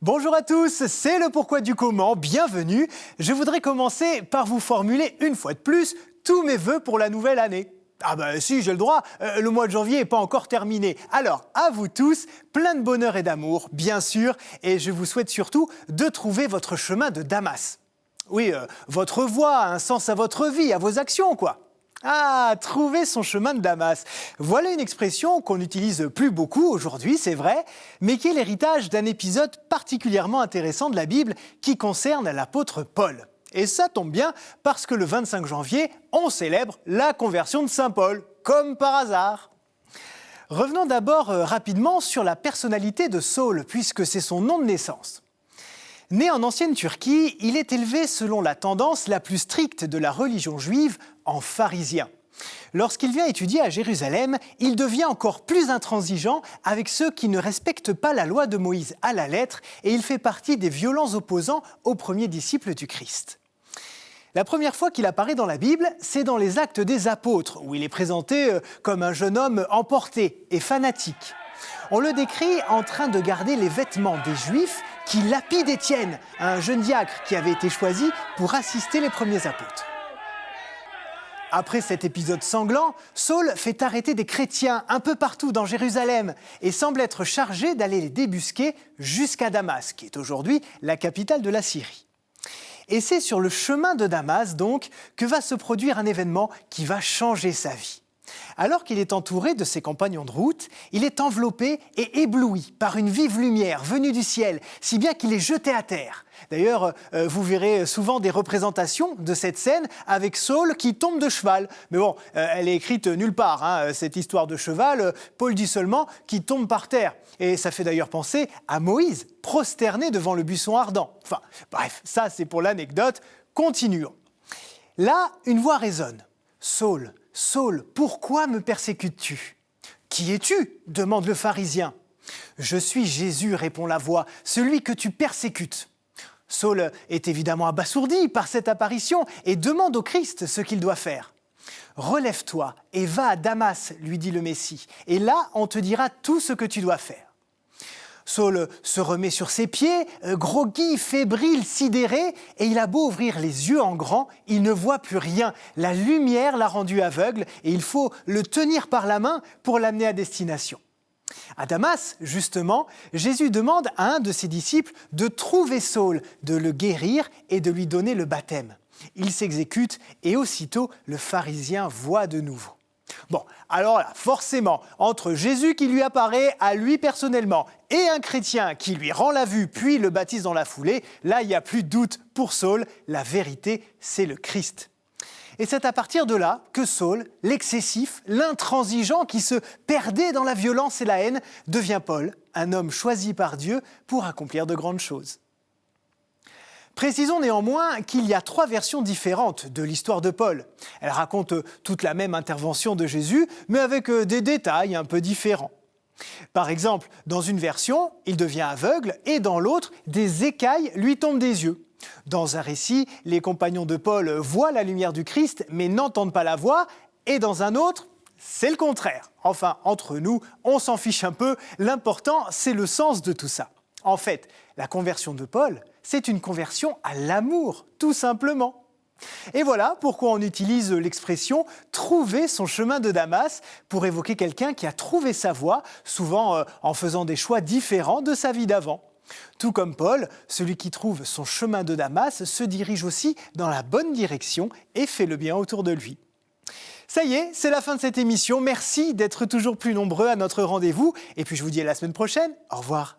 Bonjour à tous, c'est le pourquoi du comment, bienvenue. Je voudrais commencer par vous formuler une fois de plus tous mes vœux pour la nouvelle année. Ah bah si, j'ai le droit, le mois de janvier n'est pas encore terminé. Alors, à vous tous, plein de bonheur et d'amour, bien sûr, et je vous souhaite surtout de trouver votre chemin de Damas. Oui, votre voie, un sens à votre vie, à vos actions, quoi. Ah, trouver son chemin de Damas. Voilà une expression qu'on n'utilise plus beaucoup aujourd'hui, c'est vrai, mais qui est l'héritage d'un épisode particulièrement intéressant de la Bible qui concerne l'apôtre Paul. Et ça tombe bien parce que le 25 janvier, on célèbre la conversion de Saint Paul, comme par hasard. Revenons d'abord rapidement sur la personnalité de Saul, puisque c'est son nom de naissance. Né en ancienne Turquie, il est élevé selon la tendance la plus stricte de la religion juive, en pharisien. Lorsqu'il vient étudier à Jérusalem, il devient encore plus intransigeant avec ceux qui ne respectent pas la loi de Moïse à la lettre et il fait partie des violents opposants aux premiers disciples du Christ. La première fois qu'il apparaît dans la Bible, c'est dans les Actes des Apôtres, où il est présenté comme un jeune homme emporté et fanatique. On le décrit en train de garder les vêtements des Juifs qui lapident Étienne, un jeune diacre qui avait été choisi pour assister les premiers apôtres. Après cet épisode sanglant, Saul fait arrêter des chrétiens un peu partout dans Jérusalem et semble être chargé d'aller les débusquer jusqu'à Damas, qui est aujourd'hui la capitale de la Syrie. Et c'est sur le chemin de Damas, donc, que va se produire un événement qui va changer sa vie. Alors qu'il est entouré de ses compagnons de route, il est enveloppé et ébloui par une vive lumière venue du ciel, si bien qu'il est jeté à terre. D'ailleurs, vous verrez souvent des représentations de cette scène avec Saul qui tombe de cheval. Mais bon, elle est écrite nulle part, cette histoire de cheval. Paul dit seulement qu'il tombe par terre. Et ça fait d'ailleurs penser à Moïse, prosterné devant le buisson ardent. Enfin, bref, ça c'est pour l'anecdote. Continuons. Là, une voix résonne. « Saul, Saul, pourquoi me persécutes-tu ? » « Qui es-tu ? demande le pharisien. « Je suis Jésus, répond la voix, celui que tu persécutes. » Saul est évidemment abasourdi par cette apparition et demande au Christ ce qu'il doit faire. « Relève-toi et va à Damas, lui dit le Messie, et là on te dira tout ce que tu dois faire. » Saul se remet sur ses pieds, groggy, fébrile, sidéré, et il a beau ouvrir les yeux en grand, il ne voit plus rien. La lumière l'a rendu aveugle et il faut le tenir par la main pour l'amener à destination. À Damas, justement, Jésus demande à un de ses disciples de trouver Saul, de le guérir et de lui donner le baptême. Il s'exécute et aussitôt le pharisien voit de nouveau. Bon, alors là, forcément, entre Jésus qui lui apparaît à lui personnellement et un chrétien qui lui rend la vue puis le baptise dans la foulée, là, il n'y a plus de doute pour Saul, la vérité, c'est le Christ. Et c'est à partir de là que Saul, l'excessif, l'intransigeant qui se perdait dans la violence et la haine, devient Paul, un homme choisi par Dieu pour accomplir de grandes choses. Précisons néanmoins qu'il y a 3 versions différentes de l'histoire de Paul. Elles racontent toute la même intervention de Jésus, mais avec des détails un peu différents. Par exemple, dans une version, il devient aveugle et dans l'autre, des écailles lui tombent des yeux. Dans un récit, les compagnons de Paul voient la lumière du Christ mais n'entendent pas la voix, et dans un autre, c'est le contraire. Enfin, entre nous, on s'en fiche un peu, l'important, c'est le sens de tout ça. En fait, la conversion de Paul, c'est une conversion à l'amour, tout simplement. Et voilà pourquoi on utilise l'expression « trouver son chemin de Damas » pour évoquer quelqu'un qui a trouvé sa voie, souvent en faisant des choix différents de sa vie d'avant. Tout comme Paul, celui qui trouve son chemin de Damas se dirige aussi dans la bonne direction et fait le bien autour de lui. Ça y est, c'est la fin de cette émission. Merci d'être toujours plus nombreux à notre rendez-vous. Et puis je vous dis à la semaine prochaine. Au revoir.